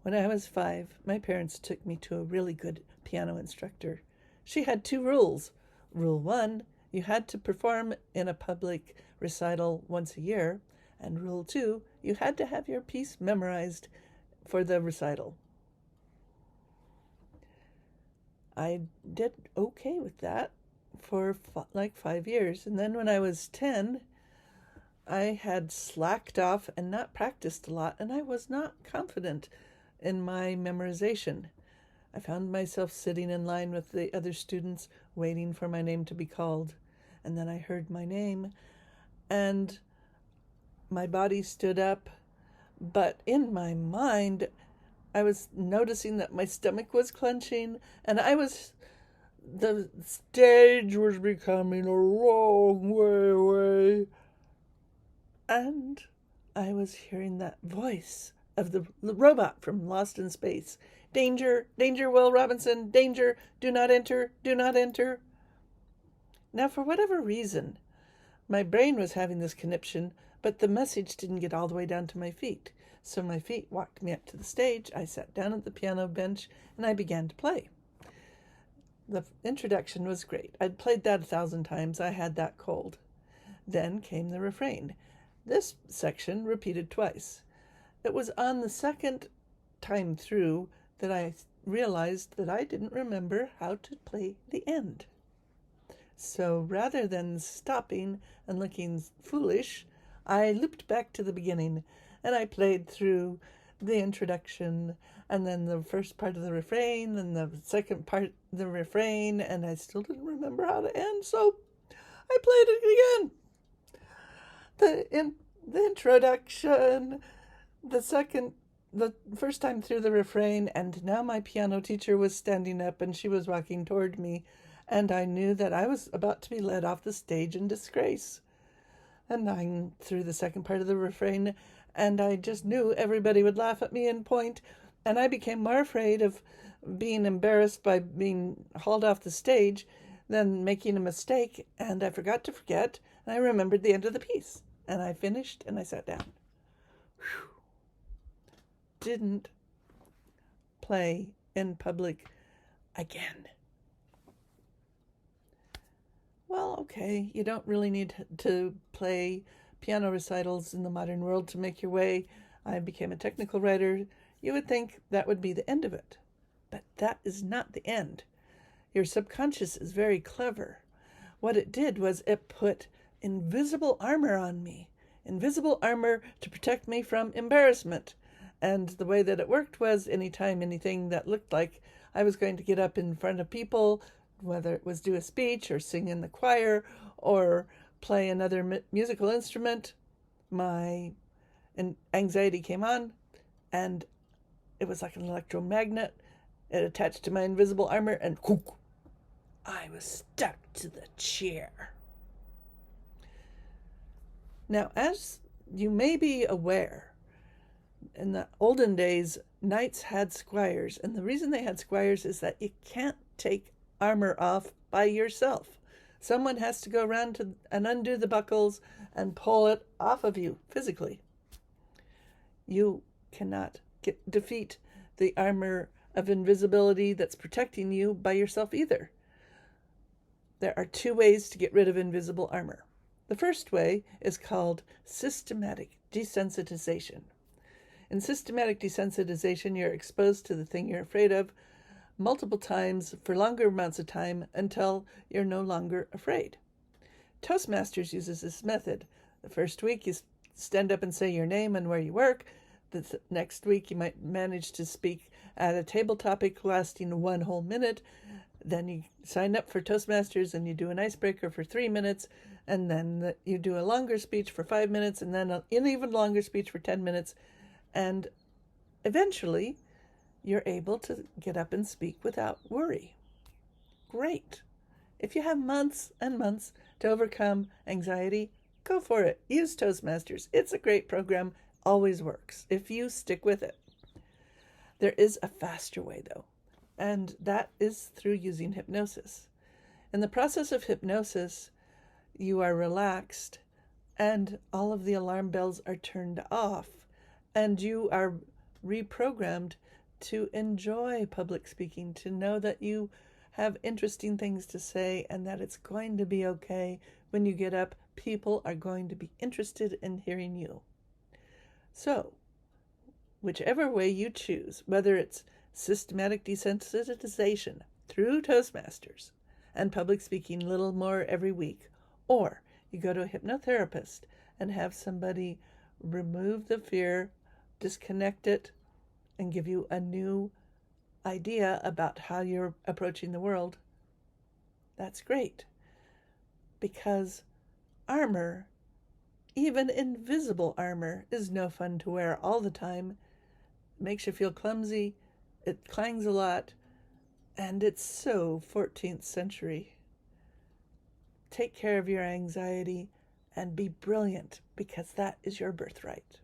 When I was 5, my parents took me to a really good piano instructor. She had 2 rules. Rule 1, you had to perform in a public recital once a year, and Rule 2, you had to have your piece memorized for the recital. I did okay with that for like 5 years, and then when I was 10, I had slacked off and not practiced a lot, and I was not confident in my memorization. I found myself sitting in line with the other students, waiting for my name to be called. And then I heard my name, and my body stood up. But in my mind, I was noticing that my stomach was clenching, and the stage was becoming a long way away. And I was hearing that voice of the robot from Lost in Space. Danger, danger, Will Robinson, danger, do not enter, do not enter. Now, for whatever reason, my brain was having this conniption, but the message didn't get all the way down to my feet. So my feet walked me up to the stage. I sat down at the piano bench, and I began to play. The introduction was great. I'd played that 1,000 times. I had that cold. Then came the refrain. This section repeated twice. It was on the second time through that I realized that I didn't remember how to play the end. So rather than stopping and looking foolish, I looped back to the beginning, and I played through the introduction, and then the first part of the refrain, and the second part of the refrain, and I still didn't remember how to end, so I played it again. The introduction, the first time through the refrain, and now my piano teacher was standing up, and she was walking toward me, and I knew that I was about to be led off the stage in disgrace. And I'm through the second part of the refrain, and I just knew everybody would laugh at me and point, and I became more afraid of being embarrassed by being hauled off the stage than making a mistake, and I forgot to forget, and I remembered the end of the piece, and I finished, and I sat down. Whew. Didn't play in public again. Well, okay, you don't really need to play piano recitals in the modern world to make your way. I became a technical writer. You would think that would be the end of it. But that is not the end. Your subconscious is very clever. What it did was it put invisible armor on me. Invisible armor to protect me from embarrassment. And the way that it worked was anytime anything that looked like I was going to get up in front of people, whether it was do a speech or sing in the choir or play another musical instrument, my anxiety came on, and it was like an electromagnet. It attached to my invisible armor, and whoop, I was stuck to the chair. Now, as you may be aware, in the olden days, knights had squires, and the reason they had squires is that you can't take armor off by yourself. Someone has to go around and undo the buckles and pull it off of you physically. You cannot defeat the armor of invisibility that's protecting you by yourself either. There are 2 ways to get rid of invisible armor. The first way is called systematic desensitization. In systematic desensitization, you're exposed to the thing you're afraid of multiple times for longer amounts of time until you're no longer afraid. Toastmasters uses this method. The first week you stand up and say your name and where you work. The next week you might manage to speak at a table topic lasting 1 whole minute. Then you sign up for Toastmasters and you do an icebreaker for 3 minutes, and then you do a longer speech for 5 minutes, and then an even longer speech for 10 minutes, and eventually you're able to get up and speak without worry. Great. If you have months and months to overcome anxiety, go for it. Use Toastmasters. It's a great program. Always works if you stick with it. There is a faster way, though, and that is through using hypnosis. In the process of hypnosis, you are relaxed, and all of the alarm bells are turned off, and you are reprogrammed to enjoy public speaking, to know that you have interesting things to say and that it's going to be okay. When you get up, people are going to be interested in hearing you. So, whichever way you choose, whether it's systematic desensitization through Toastmasters and public speaking a little more every week, or you go to a hypnotherapist and have somebody remove the fear, disconnect it, and give you a new idea about how you're approaching the world, that's great. Because armor, even invisible armor, is no fun to wear all the time. It makes you feel clumsy, it clangs a lot, and it's so 14th century. Take care of your anxiety and be brilliant, because that is your birthright.